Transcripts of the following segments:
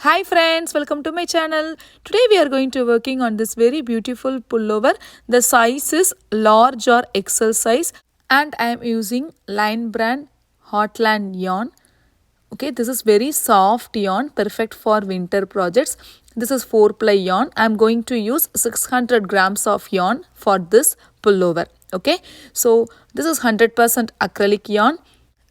Hi friends, welcome to my channel. Today we are going to working on this very beautiful pullover. The size is large or XL size and I am using LION brand Heartland yarn. Okay, this is very soft yarn, perfect for winter projects. This is 4-ply yarn. I am going to use 600 grams of yarn for this pullover. Okay, so this is 100% acrylic yarn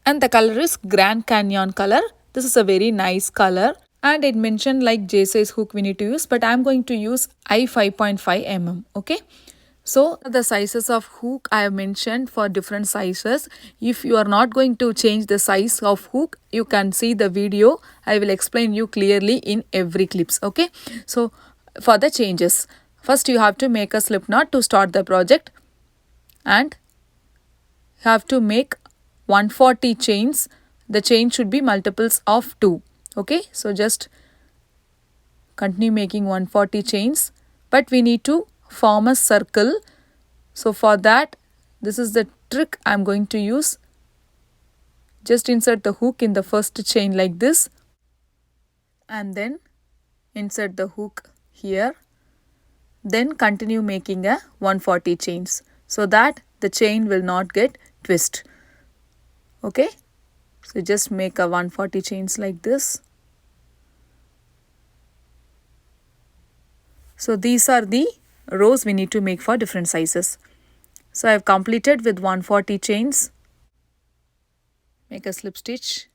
and the color is Grand Canyon color. This is a very nice color. And it mentioned like J size hook we need to use, but I'm going to use I 5.5 mm. Okay, so the sizes of hook I have mentioned for different sizes. If you are not going to change the size of hook, you can see the video. I will explain you clearly in every clips. Okay, so for the changes, first you have to make a slip knot to start the project and you have to make 140 chains. The chain should be multiples of 2. Okay, so just continue making 140 chains, but we need to form a circle. So for that, this is the trick I'm going to use. Just insert the hook in the first chain like this and then insert the hook here. Then continue making a 140 chains so that the chain will not get twist. Okay, so just make a 140 chains like this. So these are the rows we need to make for different sizes. So I have completed with 140 chains. Make a slip stitch.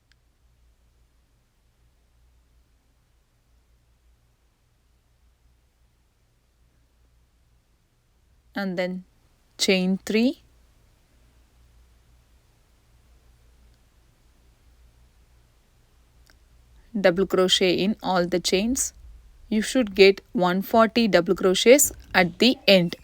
And then chain 3. Double crochet in all the chains. You should get 140 double crochets at the end.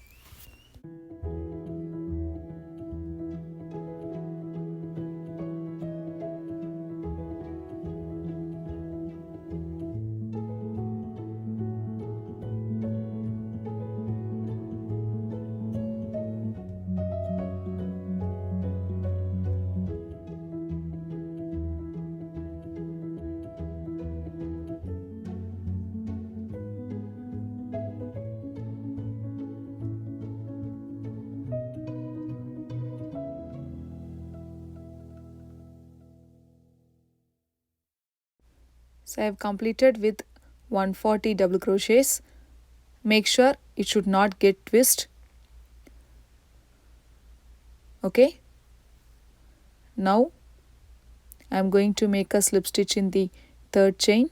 So I have completed with 140 double crochets. Make sure it should not get twist. Okay. Now I am going to make a slip stitch in the third chain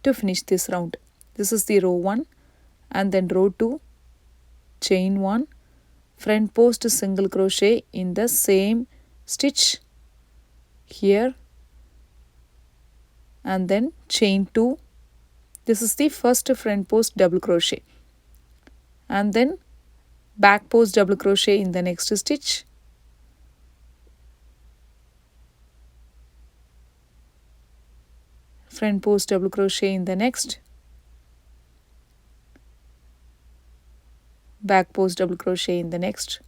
to finish this round. This is the row 1 and then row 2, chain 1, front post single crochet in the same stitch here and then chain 2. This is the first front post double crochet and then back post double crochet in the next stitch. Front post double crochet in the next. Back post double crochet in the next.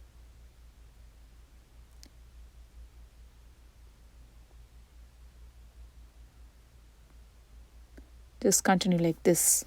Just continue like this.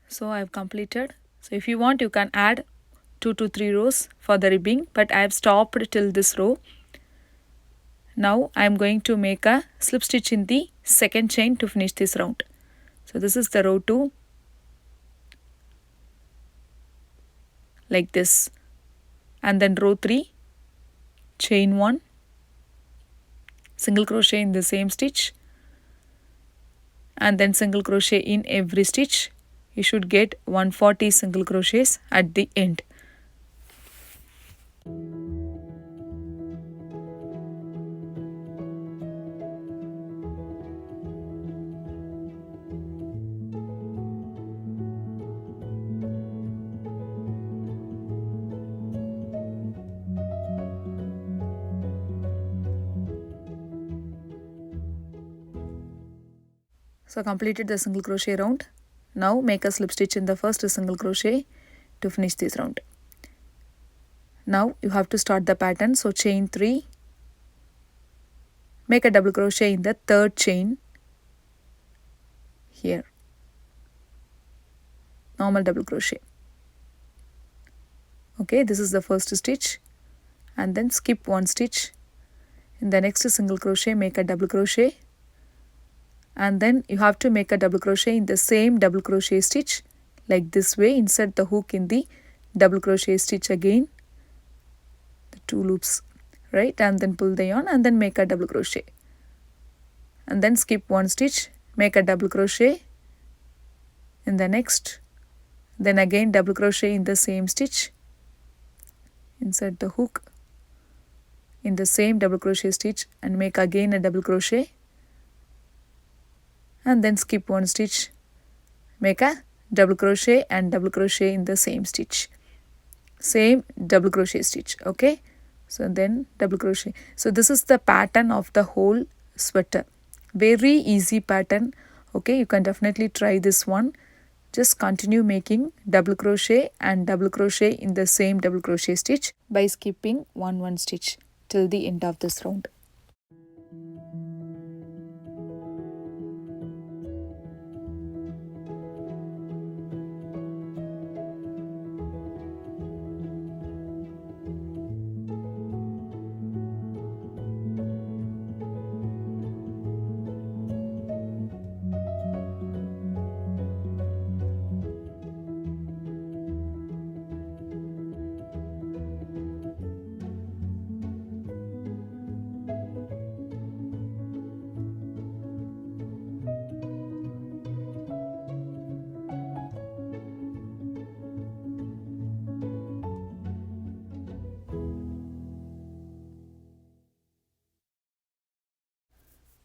So I have completed. So if you want, you can add 2 to 3 rows for the ribbing, but I have stopped till this row. Now I am going to make a slip stitch in the second chain to finish this round. So this is the row 2 like this, and then row 3, chain 1, single crochet in the same stitch and then single crochet in every stitch. You should get 140 single crochets at the end. So completed the single crochet round. Now make a slip stitch in the first single crochet to finish this round. Now you have to start the pattern. So chain 3, make a double crochet in the third chain here, normal double crochet. Okay, this is the first stitch, and then skip one stitch. In the next single crochet, make a double crochet, and then you have to make a double crochet in the same double crochet stitch like this way. Insert the hook in the double crochet stitch again, the 2 loops, right, and then pull the yarn and then make a double crochet, and then skip one stitch, make a double crochet in the next, then again double crochet in the same stitch, insert the hook in the same double crochet stitch and make again a double crochet, and then skip one stitch, make a double crochet and double crochet in the same stitch, same double crochet stitch. Okay, so then double crochet. So this is the pattern of the whole sweater. Very easy pattern. Okay, you can definitely try this one. Just continue making double crochet and double crochet in the same double crochet stitch by skipping one stitch till the end of this round.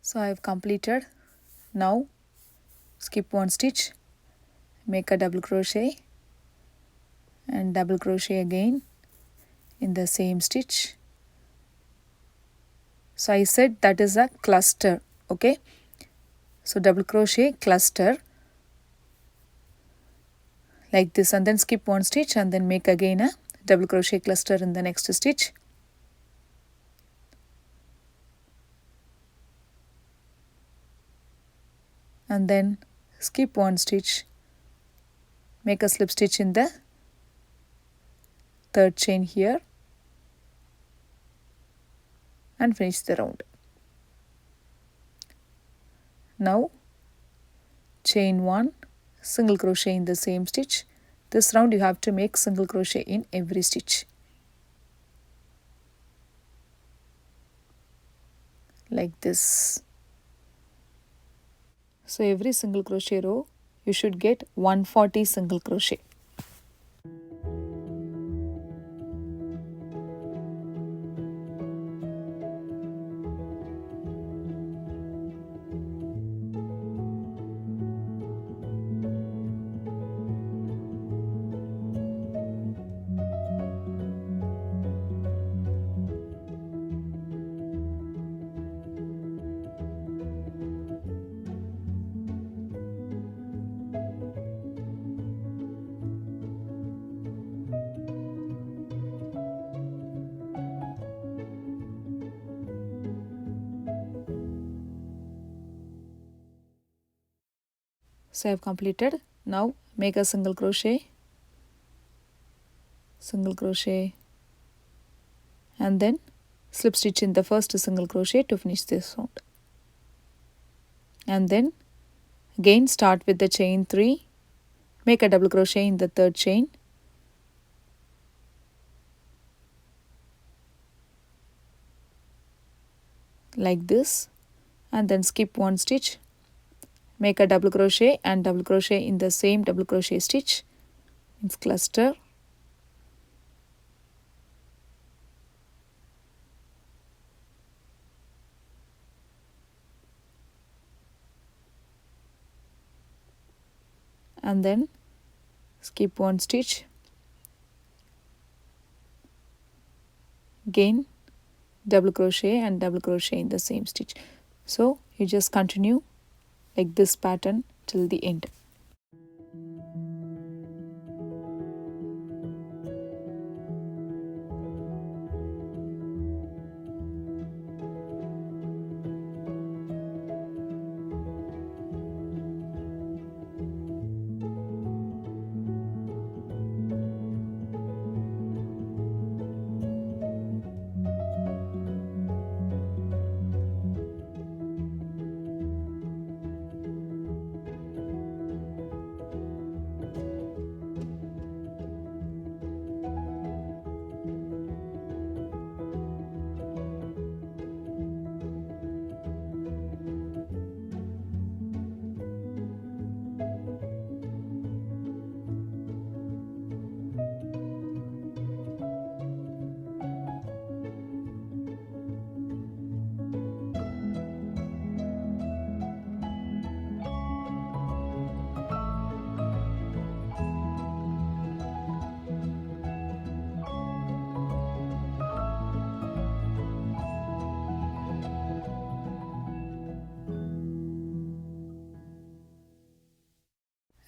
So I have completed. Now skip one stitch, make a double crochet and double crochet again in the same stitch. So I said that is a cluster. Okay, so double crochet cluster like this, and then skip one stitch and then make again a double crochet cluster in the next stitch. And then skip one stitch, make a slip stitch in the third chain here and finish the round. Now chain 1, single crochet in the same stitch. This round you have to make single crochet in every stitch like this. So every single crochet row you should get 140 single crochet. So I have completed. Now make a single crochet, and then slip stitch in the first single crochet to finish this round. And then again start with the chain 3, make a double crochet in the third chain, like this, and then skip one stitch, make a double crochet and double crochet in the same double crochet stitch, it's cluster, and then skip one stitch, again double crochet and double crochet in the same stitch. So you just continue like this pattern till the end.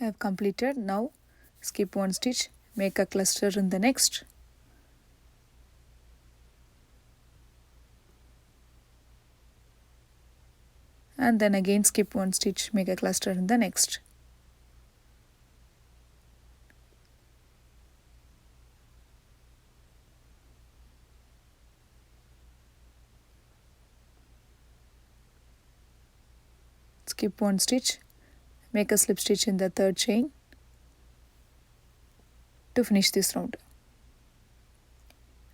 I have completed. Now skip one stitch, make a cluster in the next. And then again skip one stitch, make a cluster in the next. Skip one stitch, make a slip stitch in the third chain to finish this round.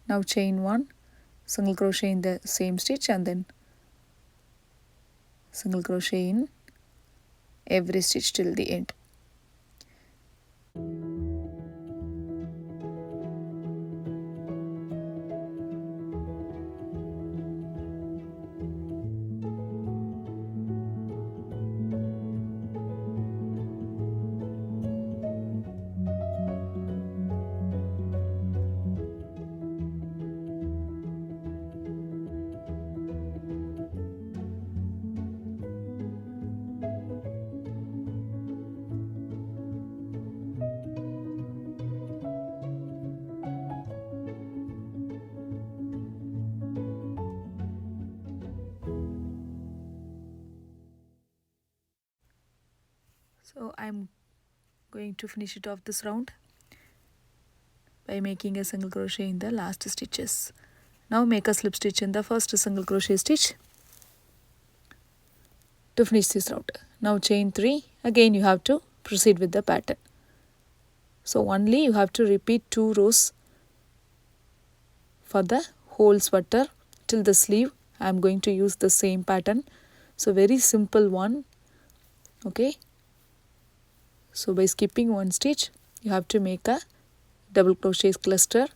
Now chain 1, single crochet in the same stitch and then single crochet in every stitch till the end. So I'm going to finish it off this round by making a single crochet in the last stitches. Now make a slip stitch in the first single crochet stitch to finish this round. Now chain 3, again you have to proceed with the pattern. So only you have to repeat 2 rows for the whole sweater till the sleeve. I am going to use the same pattern. So very simple one. Okay. So by skipping one stitch, you have to make a double crochet cluster.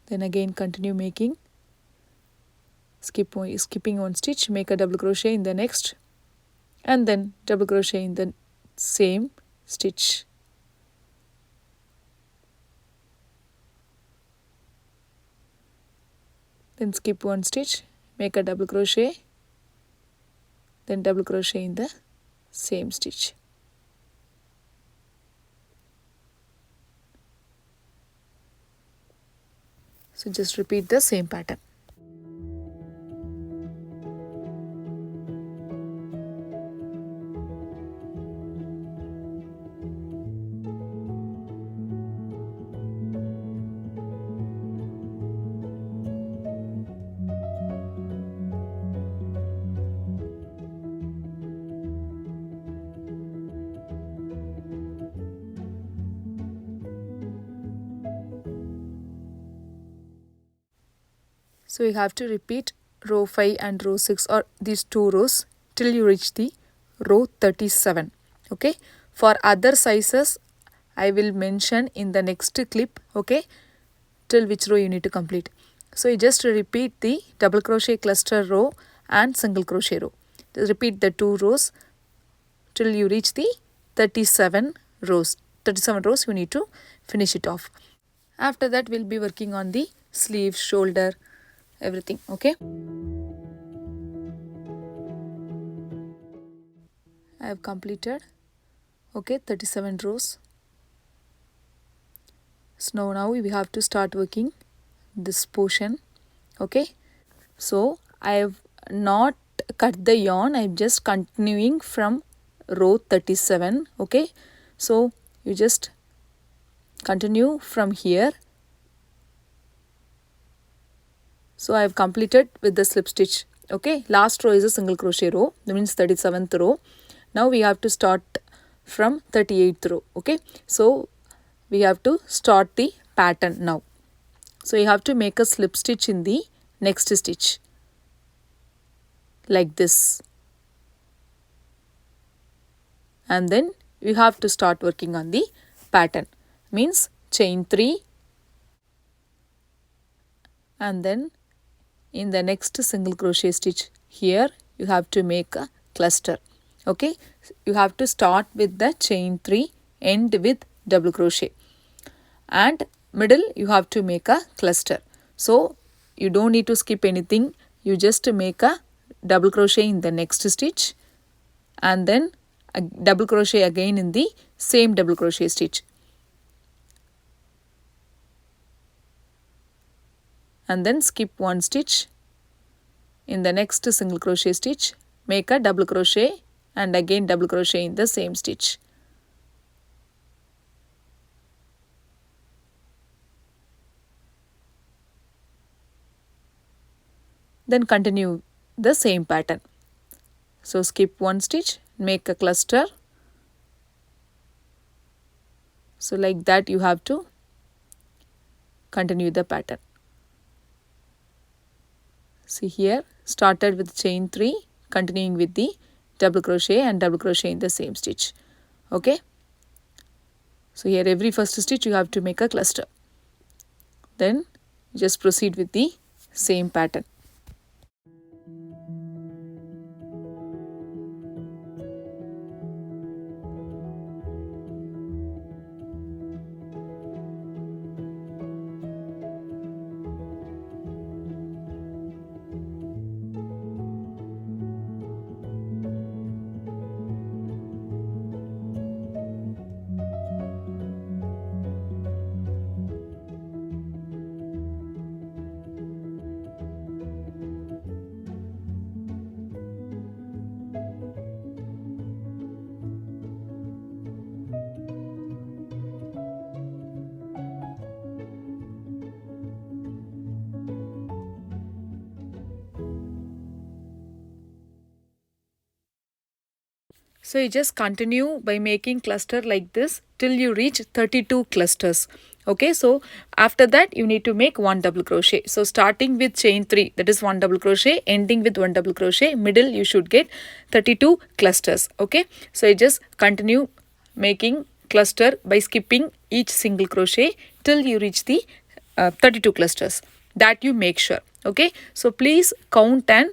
Then again continue making. Skipping one stitch, make a double crochet in the next and then double crochet in the same stitch. Then skip one stitch, make a double crochet, then double crochet in the same stitch. So just repeat the same pattern. So you have to repeat row 5 and row 6 or these 2 rows till you reach the row 37. Okay. For other sizes I will mention in the next clip. Okay. Till which row you need to complete. So you just repeat the double crochet cluster row and single crochet row. Just repeat the 2 rows till you reach the 37 rows. 37 rows you need to finish it off. After that we'll be working on the sleeve, shoulder, everything. Okay. I have completed, okay, 37 rows. So now we have to start working this portion, okay. So I have not cut the yarn, I am just continuing from row 37, okay. So you just continue from here. So I have completed with the slip stitch, okay. Last row is a single crochet row, that means 37th row. Now we have to start from 38th row, okay. So we have to start the pattern now. So you have to make a slip stitch in the next stitch like this, and then you have to start working on the pattern, means chain 3, and then in the next single crochet stitch here you have to make a cluster, okay. You have to start with the chain 3, end with double crochet, and middle you have to make a cluster. So you don't need to skip anything, you just make a double crochet in the next stitch and then a double crochet again in the same double crochet stitch, and then skip one stitch. In the next single crochet stitch make a double crochet and again double crochet in the same stitch. Then continue the same pattern. So skip one stitch, make a cluster. So like that you have to continue the pattern. See here, started with chain 3, continuing with the double crochet and double crochet in the same stitch, okay. So here every first stitch you have to make a cluster, then just proceed with the same pattern. So you just continue by making cluster like this till you reach 32 clusters. Okay, so after that you need to make one double crochet. So starting with chain 3, that is one double crochet, ending with one double crochet, middle you should get 32 clusters. Okay, so you just continue making cluster by skipping each single crochet till you reach the 32 clusters. That you make sure. Okay, so please count and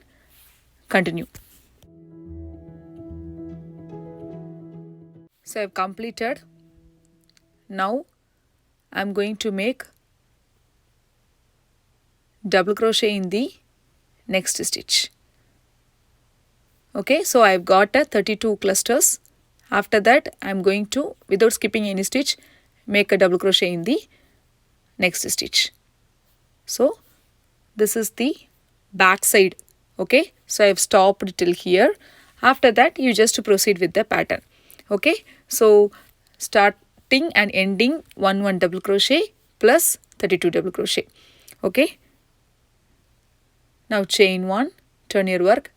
continue. So I have completed. Now I am going to make double crochet in the next stitch. Okay, so I have got 32 clusters. After that I am going to, without skipping any stitch, make a double crochet in the next stitch. So this is the back side. Okay, so I have stopped till here. After that you just proceed with the pattern. Okay, so starting and ending 1 double crochet plus 32 double crochet. Okay, now chain 1, turn your work.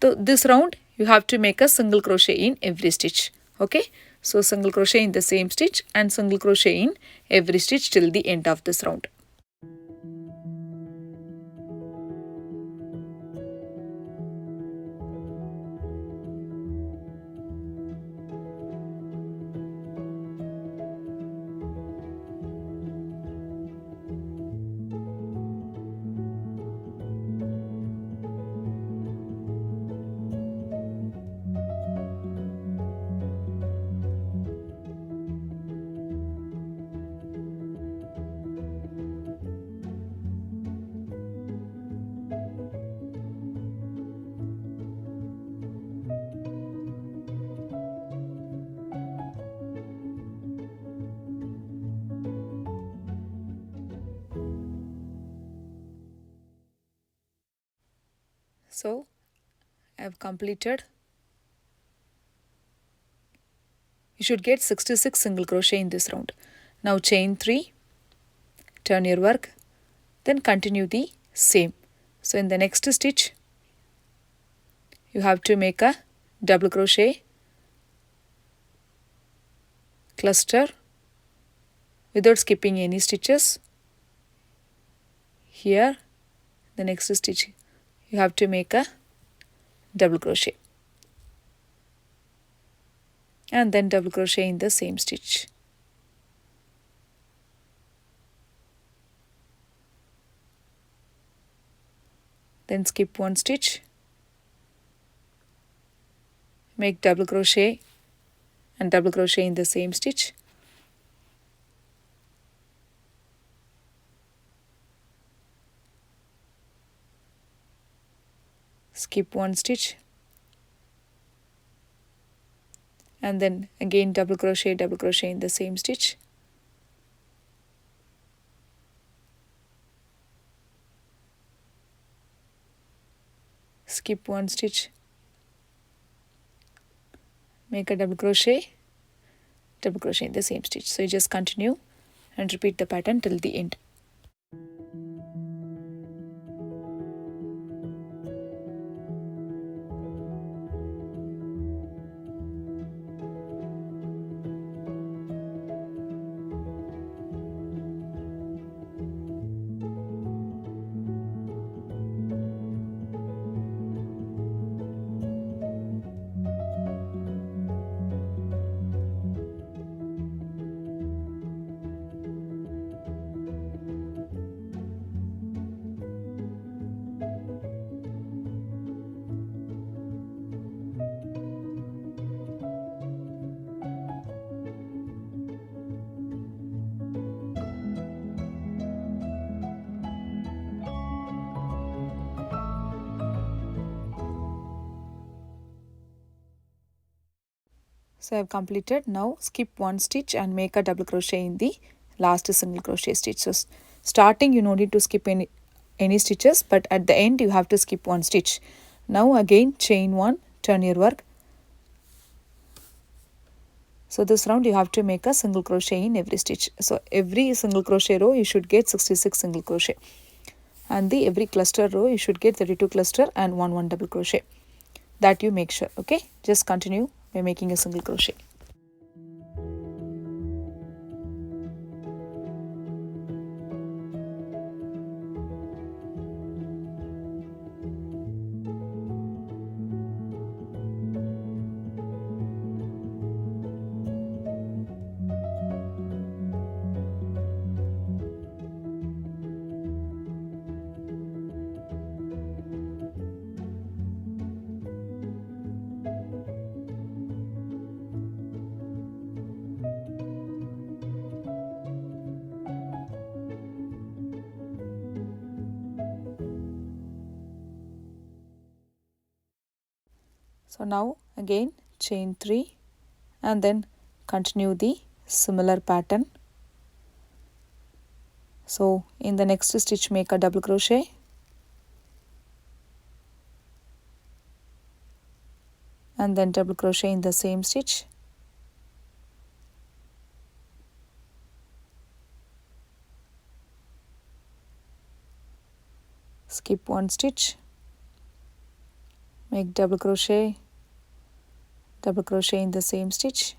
So this round you have to make a single crochet in every stitch. Okay, so single crochet in the same stitch and single crochet in every stitch till the end of this round. So I have completed. You should get 66 single crochet in this round. Now chain 3, turn your work, then continue the same. So in the next stitch, you have to make a double crochet, cluster without skipping any stitches. Here, the next stitch, you have to make a double crochet and then double crochet in the same stitch. Then skip one stitch, make double crochet and double crochet in the same stitch. Skip one stitch and then again double crochet in the same stitch. Skip one stitch, make a double crochet in the same stitch. So you just continue and repeat the pattern till the end. So I have completed. Now skip one stitch and make a double crochet in the last single crochet stitch. So starting you no need to skip any stitches, but at the end you have to skip one stitch. Now again chain 1, turn your work. So this round you have to make a single crochet in every stitch. So every single crochet row you should get 66 single crochet, and the every cluster row you should get 32 cluster and 1 double crochet. That you make sure. Okay, just continue by making a single crochet. So now again chain 3 and then continue the similar pattern. So in the next stitch make a double crochet and then double crochet in the same stitch. Skip one stitch, make double crochet in the same stitch,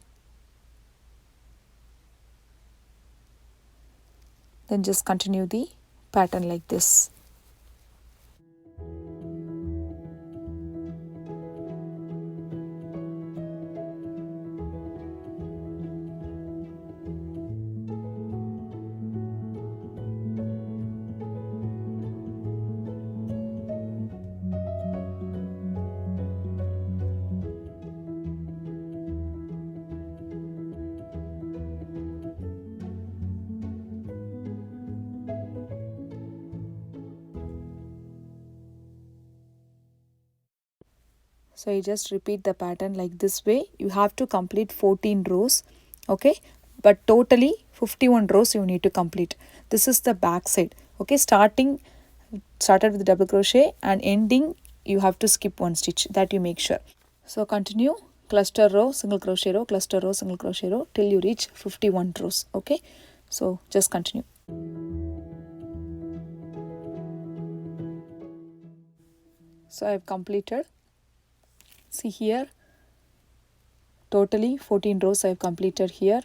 then just continue the pattern like this. So you just repeat the pattern like this way. You have to complete 14 rows, okay, but totally 51 rows you need to complete. This is the back side, okay. Started with double crochet and ending you have to skip one stitch, that you make sure. So continue cluster row, single crochet row, cluster row, single crochet row till you reach 51 rows. Okay, so just continue. So I have completed. See here, totally 14 rows I have completed here.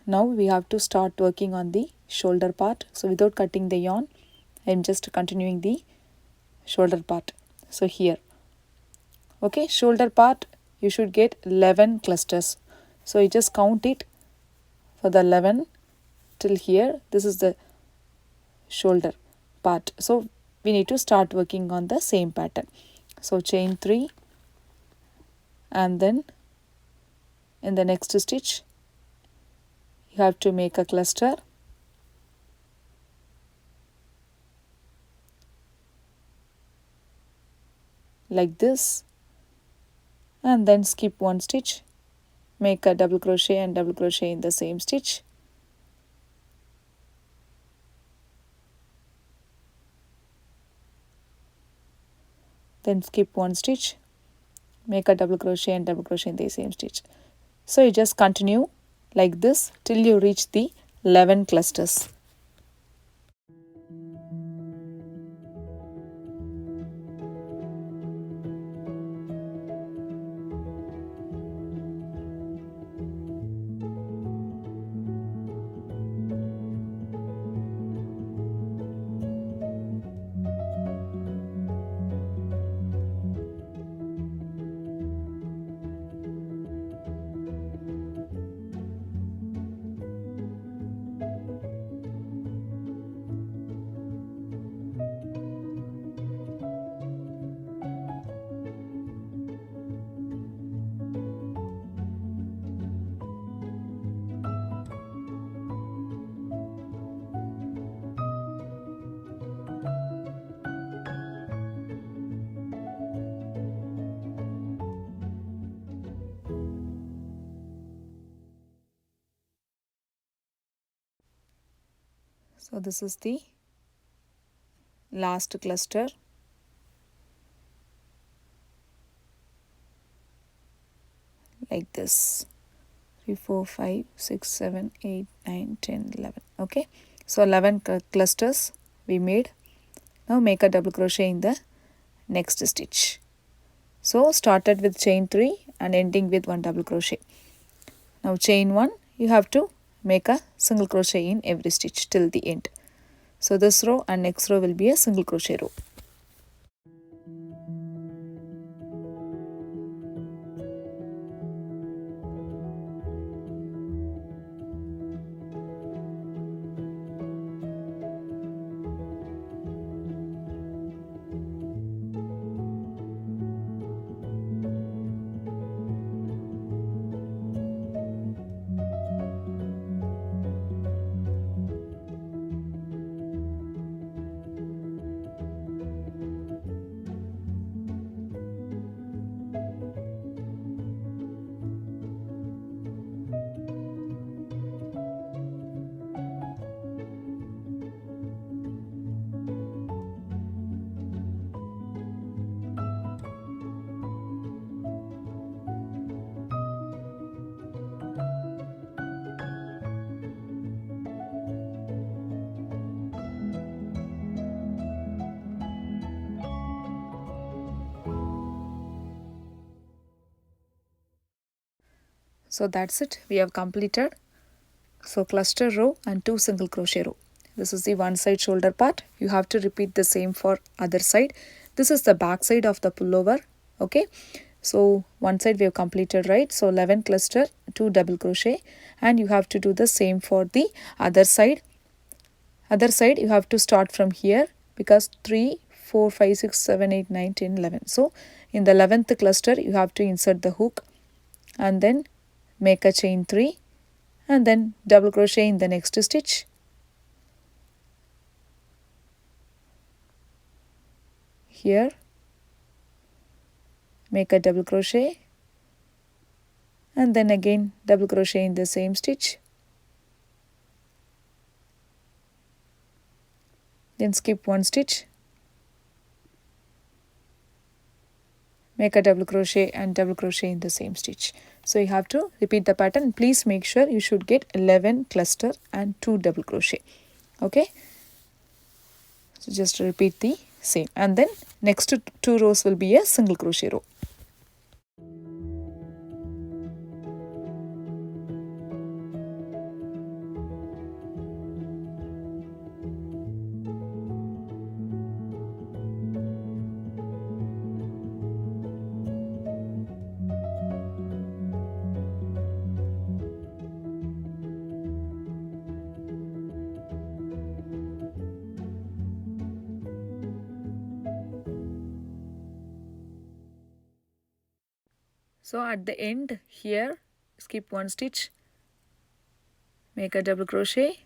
Now we have to start working on the shoulder part. So without cutting the yarn, I am just continuing the shoulder part. So here, okay, shoulder part you should get 11 clusters. So you just count it for the 11 till here. This is the shoulder part. So we need to start working on the same pattern. So chain 3, and then in the next stitch you have to make a cluster like this, and then skip one stitch, make a double crochet and double crochet in the same stitch. Then skip one stitch, make a double crochet and double crochet in the same stitch. So you just continue like this till you reach the 11 clusters. So this is the last cluster. Like this, 3, 4, 5, 6, 7, 8, 9, 10, 11. Okay, so 11 clusters we made. Now make a double crochet in the next stitch. So started with chain 3 and ending with 1 double crochet. Now chain 1, you have to make a single crochet in every stitch till the end. So this row and next row will be a single crochet row. So that's it, we have completed. So cluster row and 2 single crochet row. This is the one side shoulder part. You have to repeat the same for other side. This is the back side of the pullover. Okay, so one side we have completed, right? So 11 cluster, 2 double crochet, and you have to do the same for the other side. Other side you have to start from here because 3, 4, 5, 6, 7, 8, 9, 10, 11. So in the 11th cluster you have to insert the hook and then make a chain 3 and then double crochet in the next stitch. Here make a double crochet and then again double crochet in the same stitch. Then skip one stitch, make a double crochet and double crochet in the same stitch. So you have to repeat the pattern. Please make sure you should get 11 cluster and 2 double crochet. Okay, so just repeat the same, and then next 2 rows will be a single crochet row. So at the end here, skip 1 stitch, make a double crochet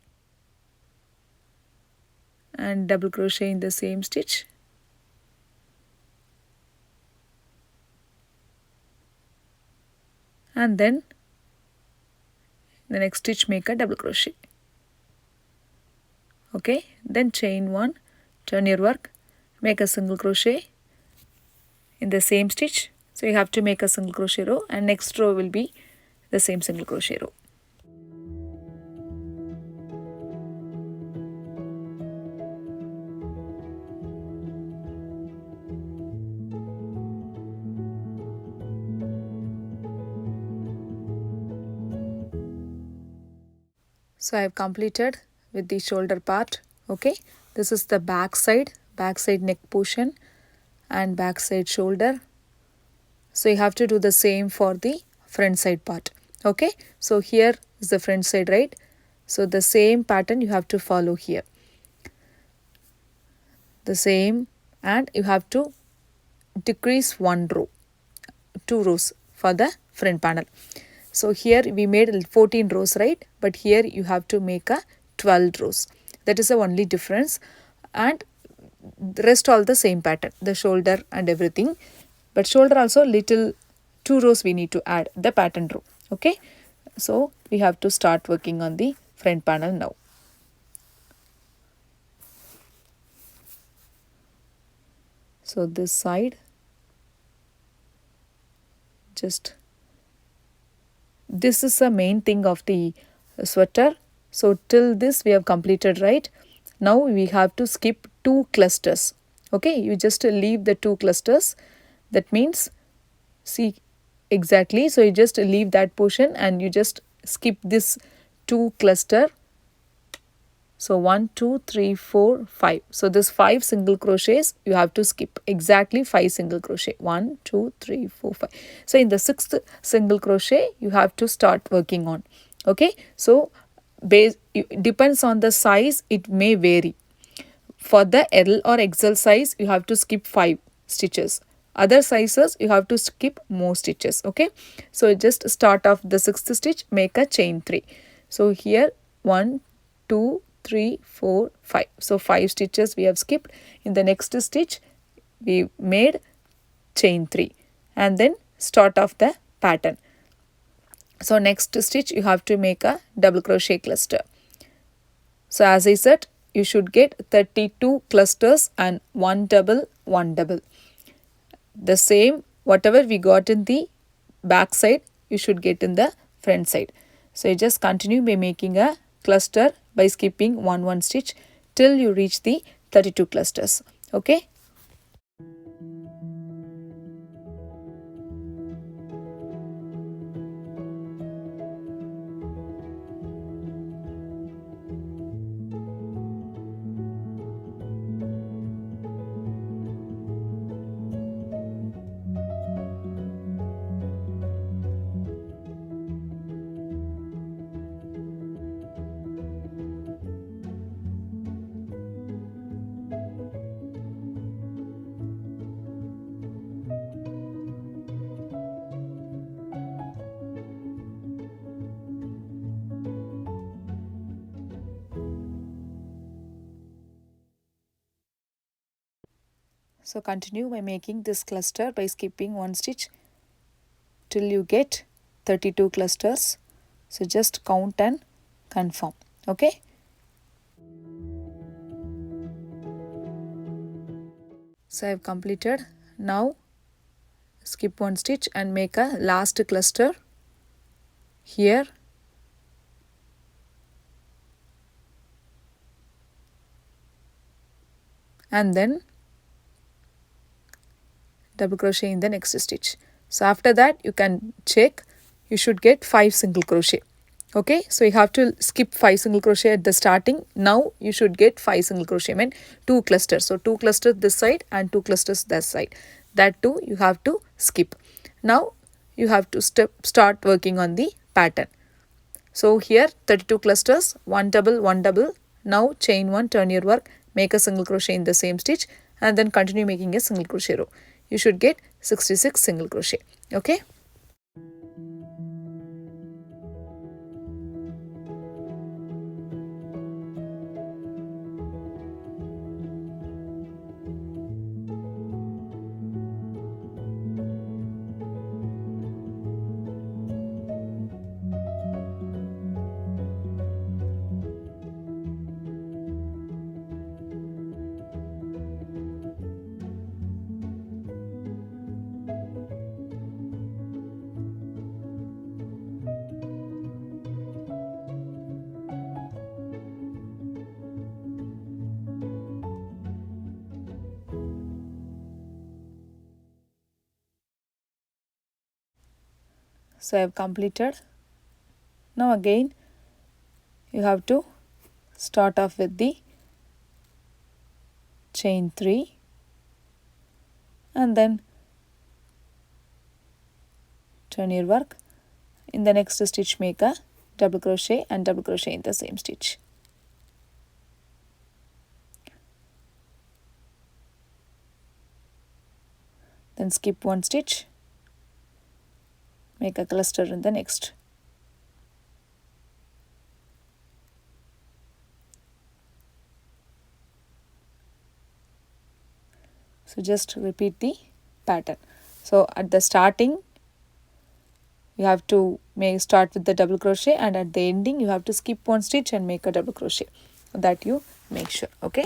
and double crochet in the same stitch, and then the next stitch make a double crochet. Okay, then chain 1, turn your work, make a single crochet in the same stitch. So you have to make a single crochet row, and next row will be the same single crochet row. So I have completed with the shoulder part. Okay, this is the back side neck portion and back side shoulder. So you have to do the same for the front side part. Okay, so here is the front side, right? So the same pattern you have to follow here. The same, and you have to decrease 1 row, 2 rows for the front panel. So here we made 14 rows, right? But here you have to make a 12 rows. That is the only difference, and the rest all the same pattern, the shoulder and everything. But shoulder also little 2 rows we need to add the pattern row. Okay, so we have to start working on the front panel now. So this side, just this is the main thing of the sweater. So till this we have completed, right? Now we have to skip 2 clusters. Okay, you just leave the 2 clusters. That means, see exactly, so you just leave that portion and you just skip this 2 cluster. So 1, 2, 3, 4, 5. So this 5 single crochets you have to skip, exactly 5 single crochet. 1, 2, 3, 4, 5. So in the 6th single crochet you have to start working on. Okay, so depends on the size, it may vary. For the L or XL size you have to skip 5 stitches. Other sizes you have to skip more stitches. Okay, so just start off the 6th stitch, make a chain 3. So here 1, 2, 3, 4, 5. So 5 stitches we have skipped. In the next stitch we made chain 3 and then start off the pattern. So next stitch you have to make a double crochet cluster. So as I said, you should get 32 clusters and 1 double, 1 double. The same whatever we got in the back side you should get in the front side. So you just continue by making a cluster by skipping 1 stitch till you reach the 32 clusters. Okay. So continue by making this cluster by skipping 1 stitch till you get 32 clusters. So just count and confirm. Okay. So I have completed. Now skip one stitch and make a last cluster here, and then double crochet in the next stitch. So after that you can check, you should get 5 single crochet. Okay, so you have to skip 5 single crochet at the starting. Now you should get 5 single crochet, mean 2 clusters. So 2 clusters this side and 2 clusters that side. That too you have to skip. Now you have to start working on the pattern. So here 32 clusters, 1 double, 1 double. Now chain 1, turn your work, make a single crochet in the same stitch and then continue making a single crochet row. You should get 66 single crochet. Okay. So I have completed. Now again you have to start off with the chain 3 and then turn your work. In the next stitch make a double crochet and double crochet in the same stitch. Then skip one stitch, make a cluster in the next. So just repeat the pattern. So at the starting you have to start with the double crochet and at the ending you have to skip one stitch and make a double crochet. That you make sure. Okay.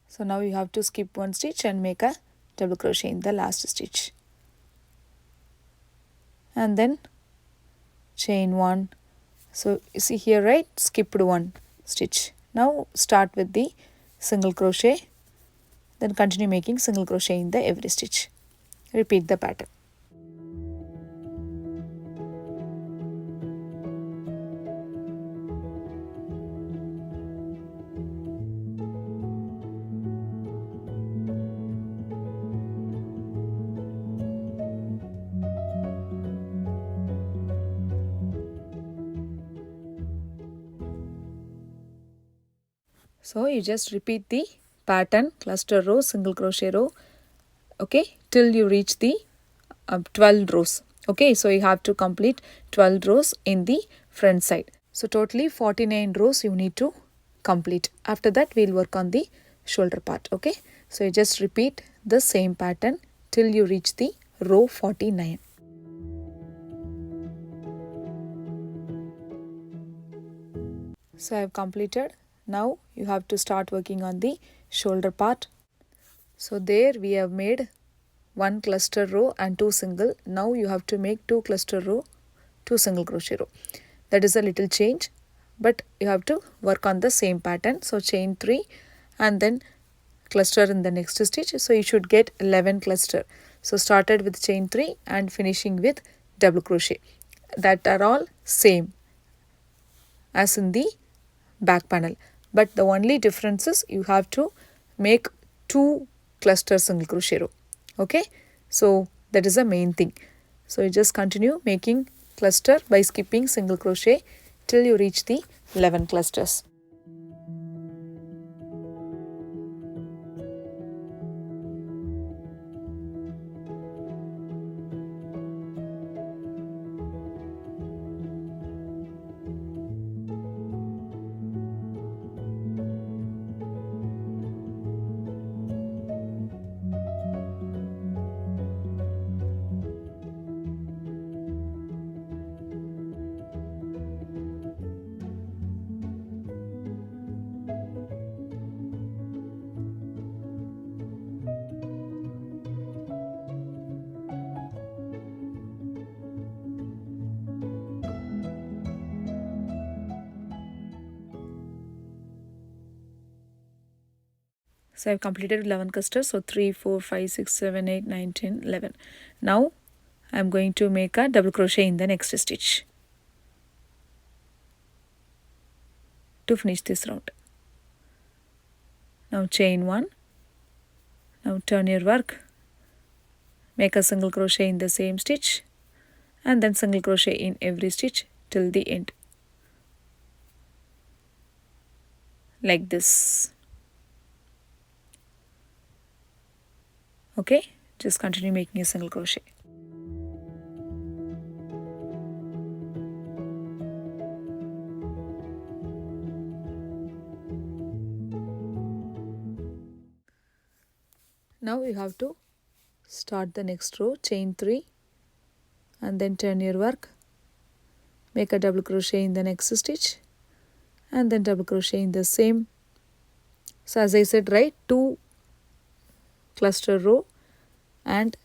So now you have to skip one stitch and make a double crochet in the last stitch. And then chain 1. So you see here, right? Skipped one stitch. Now start with the single crochet. Then continue making single crochet in the every stitch. Repeat the pattern. So you just repeat the pattern, cluster row, single crochet row, okay, till you reach the 12 rows. Okay, so you have to complete 12 rows in the front side. So totally 49 rows you need to complete. After that we'll work on the shoulder part. Okay, so you just repeat the same pattern till you reach the row 49. So I have completed. Now you have to start working on the shoulder part. So there we have made 1 cluster row and 2 single. Now you have to make 2 cluster row, 2 single crochet row. That is a little change, but you have to work on the same pattern. So chain 3 and then cluster in the next stitch. So you should get 11 cluster. So started with chain 3 and finishing with double crochet. That are all same as in the back panel. But the only difference is you have to make 2 cluster single crochet row. Okay, so that is the main thing. So you just continue making cluster by skipping single crochet till you reach the 11 clusters. So I have completed 11 clusters. So 3, 4, 5, 6, 7, 8, 9, 10, 11. Now I am going to make a double crochet in the next stitch to finish this round. Now chain 1. Now turn your work. Make a single crochet in the same stitch and then single crochet in every stitch till the end. Like this. Okay, just continue making a single crochet. Now you have to start the next row, chain 3 and then turn your work, make a double crochet in the next stitch and then double crochet in the same. So as I said, right, 2 cluster row, and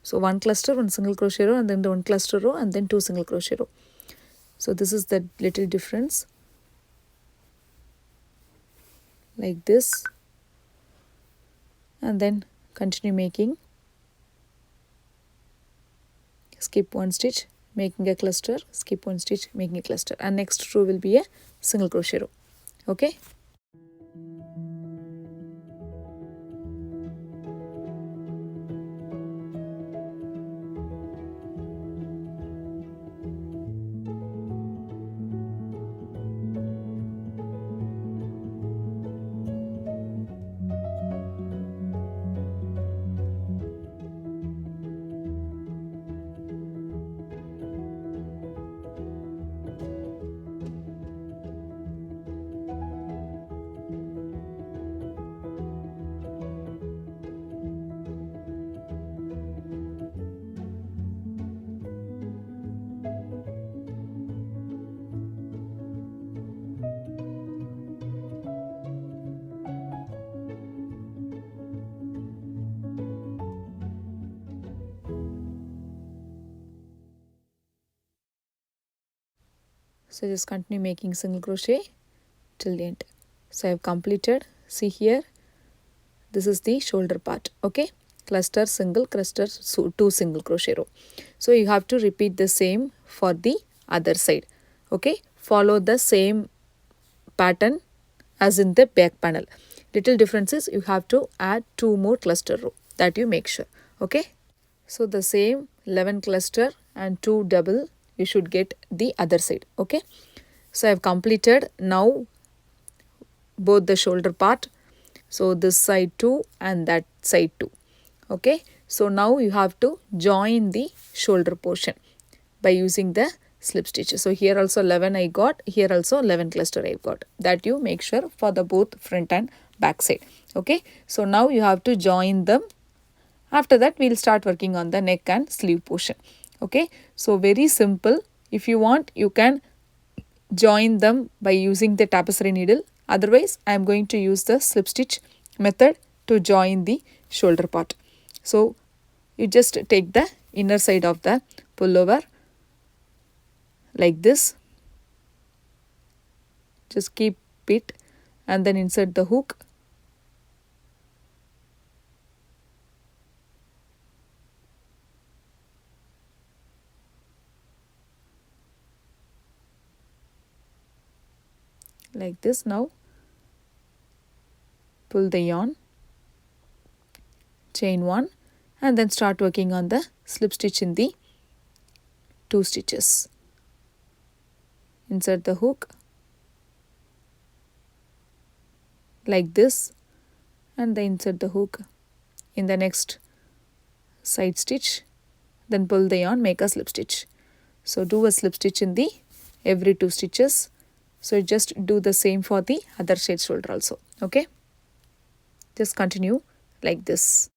so 1 cluster, 1 single crochet row, and then 1 cluster row, and then 2 single crochet row. So this is the little difference, like this, and then continue making, skip 1 stitch, making a cluster, skip 1 stitch, making a cluster, and next row will be a single crochet row. Okay. So just continue making single crochet till the end. So I have completed. See here, this is the shoulder part. Okay, cluster, single, cluster, so 2 single crochet row. So you have to repeat the same for the other side. Okay, follow the same pattern as in the back panel. Little difference is you have to add 2 more cluster row, that you make sure. Okay, so the same 11 cluster and 2 double you should get the other side. Okay, so I have completed now both the shoulder part, so this side 2 and that side 2. Okay, so now you have to join the shoulder portion by using the slip stitches. So here also 11 I got, here also 11 cluster I got, that you make sure for the both front and back side. Okay, so now you have to join them. After that we'll start working on the neck and sleeve portion. Okay, so very simple. If you want, you can join them by using the tapestry needle. Otherwise, I am going to use the slip stitch method to join the shoulder part. So you just take the inner side of the pullover like this. Just keep it and then insert the hook. Like this. Now pull the yarn, chain 1 and then start working on the slip stitch in the 2 stitches. insert the hook like this, and then insert the hook in the next side stitch, then pull the yarn, make a slip stitch. So do a slip stitch in the every 2 stitches. So just do the same for the other side shoulder also. Okay, just continue like this.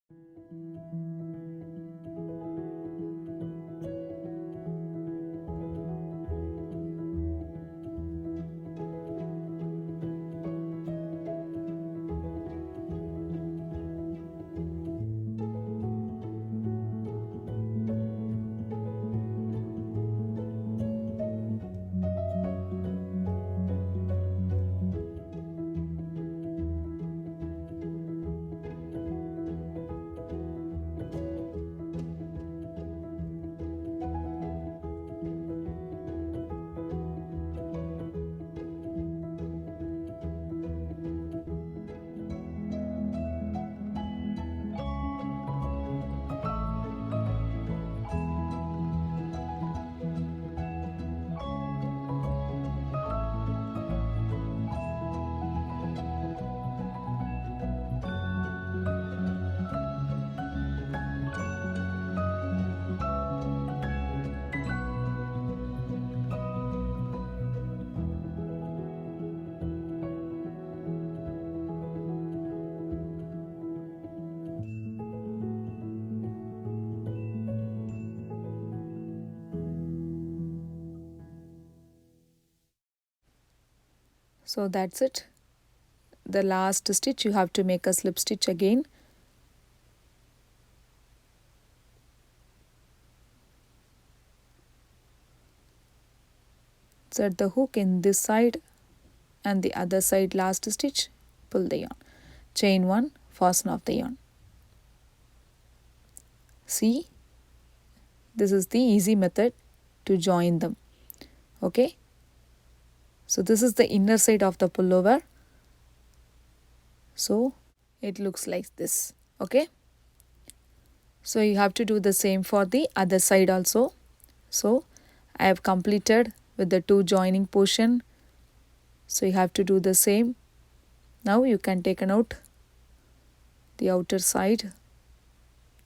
So that's it. The last stitch you have to make a slip stitch again. Insert the hook in this side and the other side last stitch, pull the yarn. Chain 1, fasten off the yarn. See, this is the easy method to join them. Okay. So this is the inner side of the pullover. So it looks like this. Okay. So you have to do the same for the other side also. So I have completed with the 2 joining portion. So you have to do the same. Now you can take out the outer side.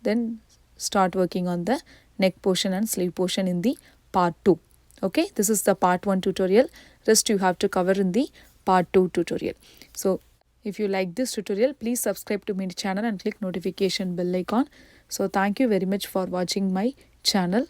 Then start working on the neck portion and sleeve portion in the part 2. Okay, this is the part 1 tutorial. Rest you have to cover in the part 2 tutorial. So if you like this tutorial, please subscribe to my channel and click notification bell icon. So thank you very much for watching my channel.